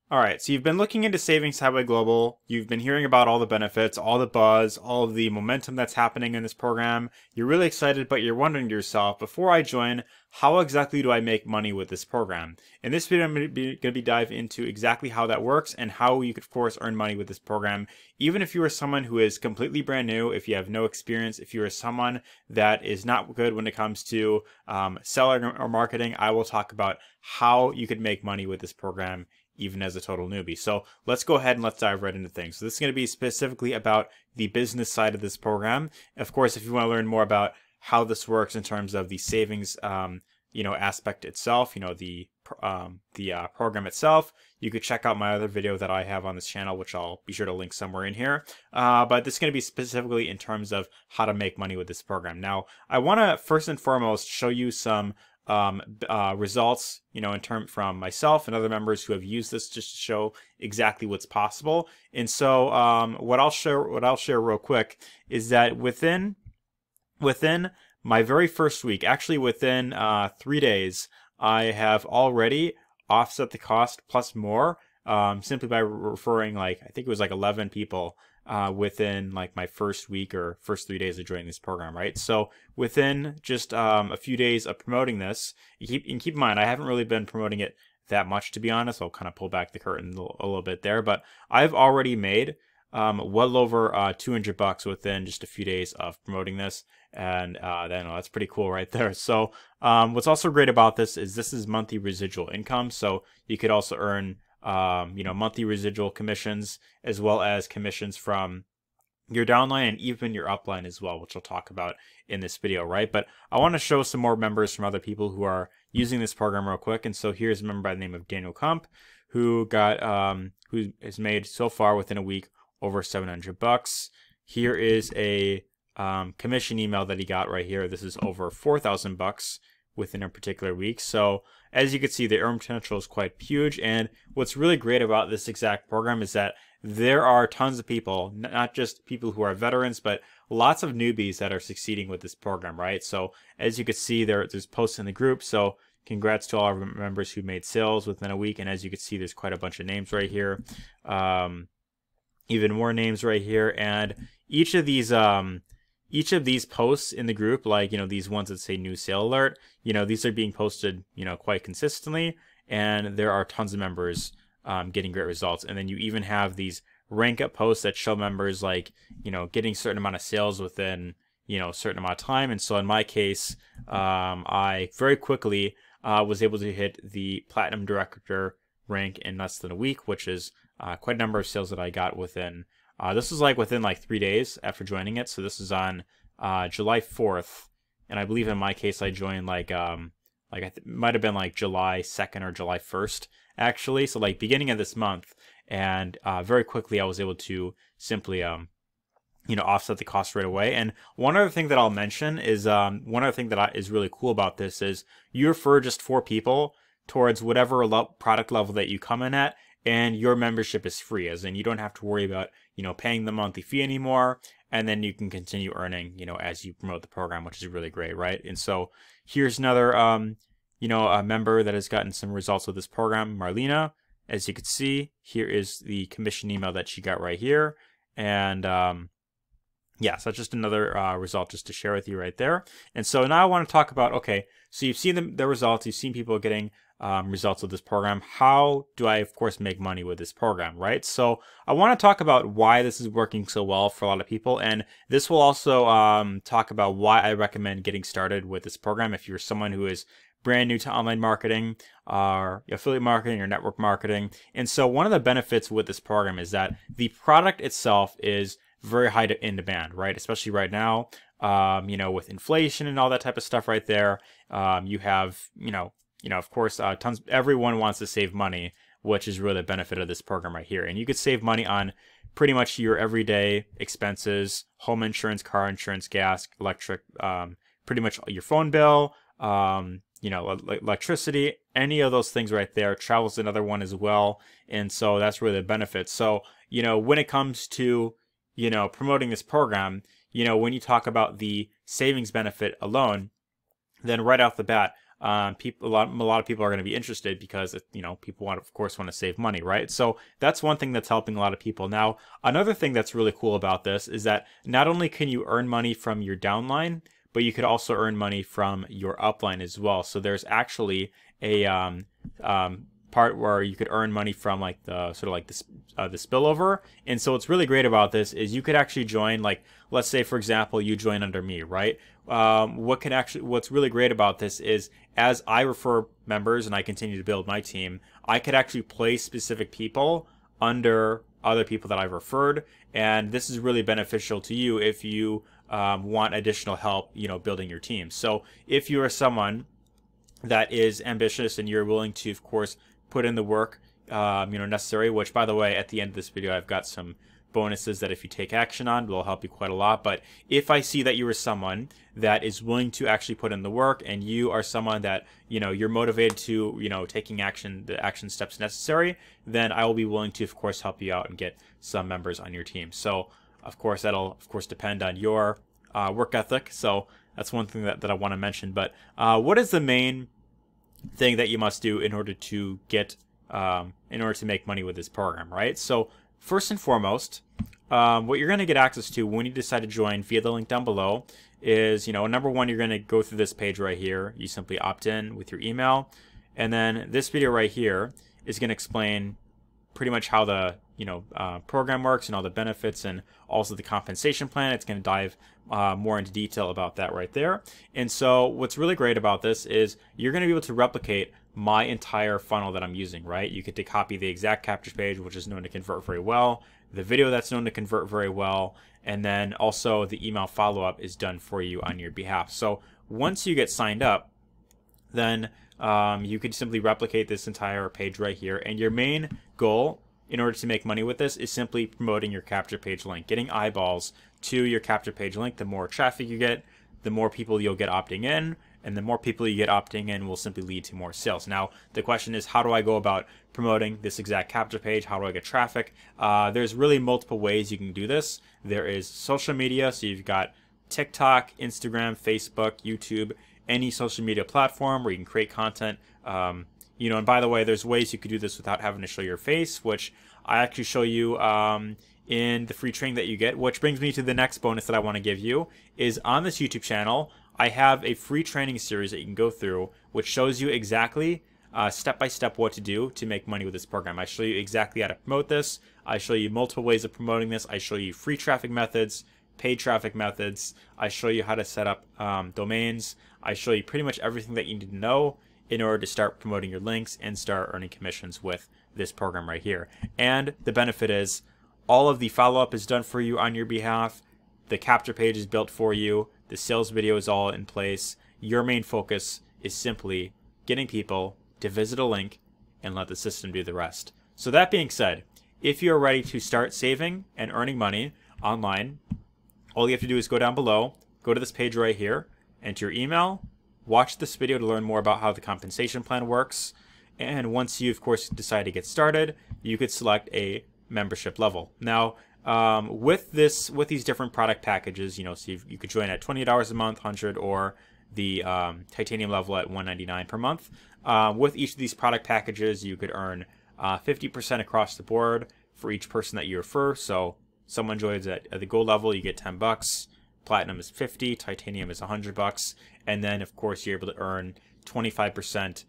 All right, so you've been looking into Savings Highway Global. You've been hearing about all the benefits, all the buzz, all of the momentum that's happening in this program. You're really excited, but you're wondering to yourself, before I join, how exactly do I make money with this program? In this video, I'm going to be dive into exactly how that works and how you could, of course, earn money with this program. Even if you are someone who is completely brand new, if you have no experience, if you are someone that is not good when it comes to selling or marketing, I will talk about how you could make money with this program even as a total newbie. So let's go ahead and let's dive right into things. So this is going to be specifically about the business side of this program. Of course, if you want to learn more about how this works in terms of the savings, aspect itself, the program itself, you could check out my other video that I have on this channel, which I'll be sure to link somewhere in here. But this is going to be specifically in terms of how to make money with this program. Now, I want to first and foremost show you some results, from myself and other members who have used this just to show exactly what's possible. And so, what I'll share real quick is that within my very first week, actually within 3 days, I have already offset the cost plus more, simply by referring I think it was 11 people within my first week or first 3 days of joining this program, right? So within just a few days of promoting this, keep in mind, I haven't really been promoting it that much, to be honest. I'll kind of pull back the curtain a little bit there, but I've already made well over $200 within just a few days of promoting this, and that's pretty cool right there. So what's also great about this is monthly residual income, so you could also earn monthly residual commissions, as well as commissions from your downline and even your upline as well, which I'll talk about in this video, right? But I want to show some more members from other people who are using this program real quick. And so here's a member by the name of Daniel Kump, who has made so far within a week over $700. Here is a commission email that he got right here. This is over $4,000 within a particular week. So as you can see, the earn potential is quite huge. And what's really great about this exact program is that there are tons of people, not just people who are veterans, but lots of newbies that are succeeding with this program, right? So as you can see, there's posts in the group. So congrats to all our members who made sales within a week. And as you can see, there's quite a bunch of names right here. Even more names right here. And each of these posts in the group, these ones that say new sale alert, these are being posted, quite consistently, and there are tons of members getting great results. And then you even have these rank up posts that show members getting a certain amount of sales within, a certain amount of time. And so in my case, I very quickly was able to hit the Platinum Director rank in less than a week, which is quite a number of sales that I got within. This is within 3 days after joining it. So this is on July 4th, and I believe in my case I joined it might have been July 2nd or July 1st actually. So beginning of this month, and very quickly I was able to simply offset the cost right away. And one other thing that I'll mention is one other thing that is really cool about this is you refer just 4 people towards whatever product level that you come in at, and your membership is free, as in you don't have to worry about paying the monthly fee anymore, and then you can continue earning as you promote the program, which is really great, right? And so here's another a member that has gotten some results with this program, Marlena. As you can see, here is the commission email that she got right here, and yeah, so that's just another result just to share with you right there. And so now I want to talk about, okay, so you've seen the results, you've seen people getting results of this program. How do I, of course, make money with this program, right? So I want to talk about why this is working so well for a lot of people. And this will also talk about why I recommend getting started with this program if you're someone who is brand new to online marketing, or affiliate marketing, or network marketing. And so one of the benefits with this program is that the product itself is very high in demand, right? Especially right now, with inflation and all that type of stuff right there. You have, of course, tons. Everyone wants to save money, which is really the benefit of this program right here. And you could save money on pretty much your everyday expenses: home insurance, car insurance, gas, electric, pretty much your phone bill, electricity, any of those things right there. Travel's another one as well. And so that's really the benefit. So, when it comes to, promoting this program, when you talk about the savings benefit alone, then right off the bat, a lot of people are going to be interested because, you know, people want, of course, want to save money, right? So that's one thing that's helping a lot of people. Now, another thing that's really cool about this is that not only can you earn money from your downline, but you could also earn money from your upline as well. So there's actually a part where you could earn money from like the sort of like the spillover. And so what's really great about this is you could actually join, like, let's say for example you join under me, right? What's really great about this is as I refer members and I continue to build my team, I could actually place specific people under other people that I've referred, and this is really beneficial to you if you want additional help, you know, building your team. So if you are someone that is ambitious and you're willing to, of course, put in the work, you know, necessary, which, by the way, at the end of this video, I've got some bonuses that if you take action on will help you quite a lot. But if I see that you are someone that is willing to actually put in the work, and you are someone that, you know, you're motivated to, you know, taking action, the action steps necessary, then I will be willing to, of course, help you out and get some members on your team. So of course that'll of course depend on your work ethic. So that's one thing that I want to mention. But what is the main thing that you must do in order to get in order to make money with this program, right? So first and foremost, what you're going to get access to when you decide to join via the link down below is, you know, number one, you're going to go through this page right here. You simply opt in with your email, and then this video right here is going to explain pretty much how the, you know, program works and all the benefits and also the compensation plan. It's going to dive more into detail about that right there. And so what's really great about this is you're going to be able to replicate my entire funnel that I'm using, right? You get to copy the exact capture page, which is known to convert very well, the video that's known to convert very well, and then also the email follow-up is done for you on your behalf. So once you get signed up, then you could simply replicate this entire page right here. And your main goal in order to make money with this is simply promoting your capture page link, getting eyeballs to your capture page link. The more traffic you get, the more people you'll get opting in, and the more people you get opting in will simply lead to more sales. Now, the question is, how do I go about promoting this exact capture page? How do I get traffic? There's really multiple ways you can do this. There is social media, so you've got TikTok, Instagram, Facebook, YouTube, any social media platform where you can create content. You know, and by the way, there's ways you could do this without having to show your face, which I actually show you in the free training that you get, which brings me to the next bonus that I want to give you. Is on this YouTube channel, I have a free training series that you can go through, which shows you exactly step by step what to do to make money with this program. I show you exactly how to promote this. I show you multiple ways of promoting this. I show you free traffic methods, paid traffic methods. I show you how to set up domains. I show you pretty much everything that you need to know in order to start promoting your links and start earning commissions with this program right here. And the benefit is all of the follow-up is done for you on your behalf. The capture page is built for you. The sales video is all in place. Your main focus is simply getting people to visit a link and let the system do the rest. So that being said, if you're ready to start saving and earning money online, all you have to do is go down below, go to this page right here, enter your email, watch this video to learn more about how the compensation plan works, and once you, of course, decide to get started, you could select a membership level. Now, with these different product packages, you know, so you could join at $20 a month, 100, or the titanium level at $199 per month. With each of these product packages, you could earn 50% across the board for each person that you refer. So someone joins at the gold level, you get $10. Platinum is 50, titanium is $100, and then of course you're able to earn 25%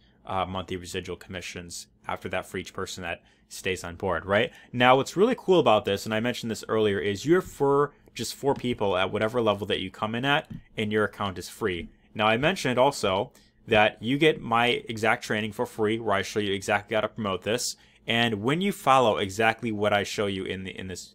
monthly residual commissions after that for each person that stays on board, right? Now, what's really cool about this, and I mentioned this earlier, is you refer just 4 people at whatever level that you come in at, and your account is free. Now, I mentioned also that you get my exact training for free, where I show you exactly how to promote this, and when you follow exactly what I show you in these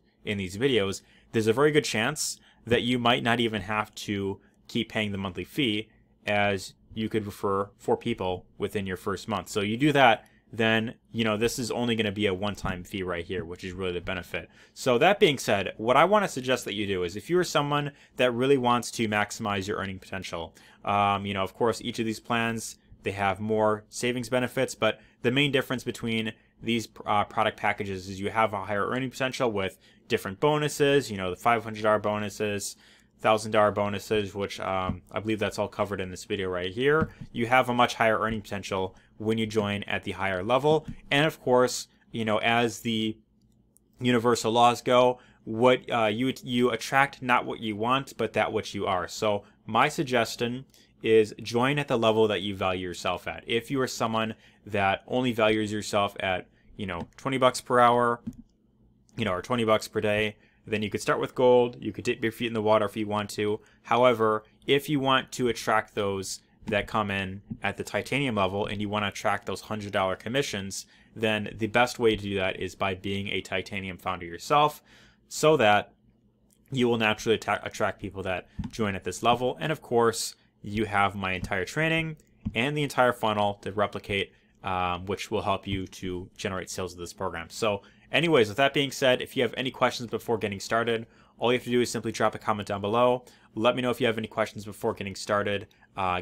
videos, there's a very good chance that you might not even have to keep paying the monthly fee, as you could refer 4 people within your first month. So you do that, then, you know, this is only going to be a one-time fee right here, which is really the benefit. So that being said, what I want to suggest that you do is, if you are someone that really wants to maximize your earning potential, you know, of course, each of these plans, they have more savings benefits, but the main difference between these product packages is you have a higher earning potential with different bonuses, you know, the $500 bonuses, $1,000 bonuses, which I believe that's all covered in this video right here, you have a much higher earning potential when you join at the higher level. And of course, you know, as the universal laws go, what you attract not what you want, but that which you are. So my suggestion is join at the level that you value yourself at. If you are someone that only values yourself at, you know, 20 bucks per hour, you know, or 20 bucks per day, then you could start with gold. You could dip your feet in the water if you want to. However, if you want to attract those that come in at the titanium level and you want to attract those $100 commissions, then the best way to do that is by being a titanium founder yourself, so that you will naturally attract people that join at this level. And of course, you have my entire training and the entire funnel to replicate, which will help you to generate sales of this program. So anyways, with that being said, if you have any questions before getting started, all you have to do is simply drop a comment down below. Let me know if you have any questions before getting started.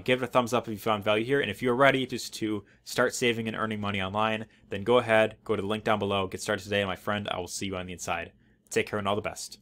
Give it a thumbs up if you found value here. And if you're ready just to start saving and earning money online, then go ahead, go to the link down below, get started today. And my friend, I will see you on the inside. Take care and all the best.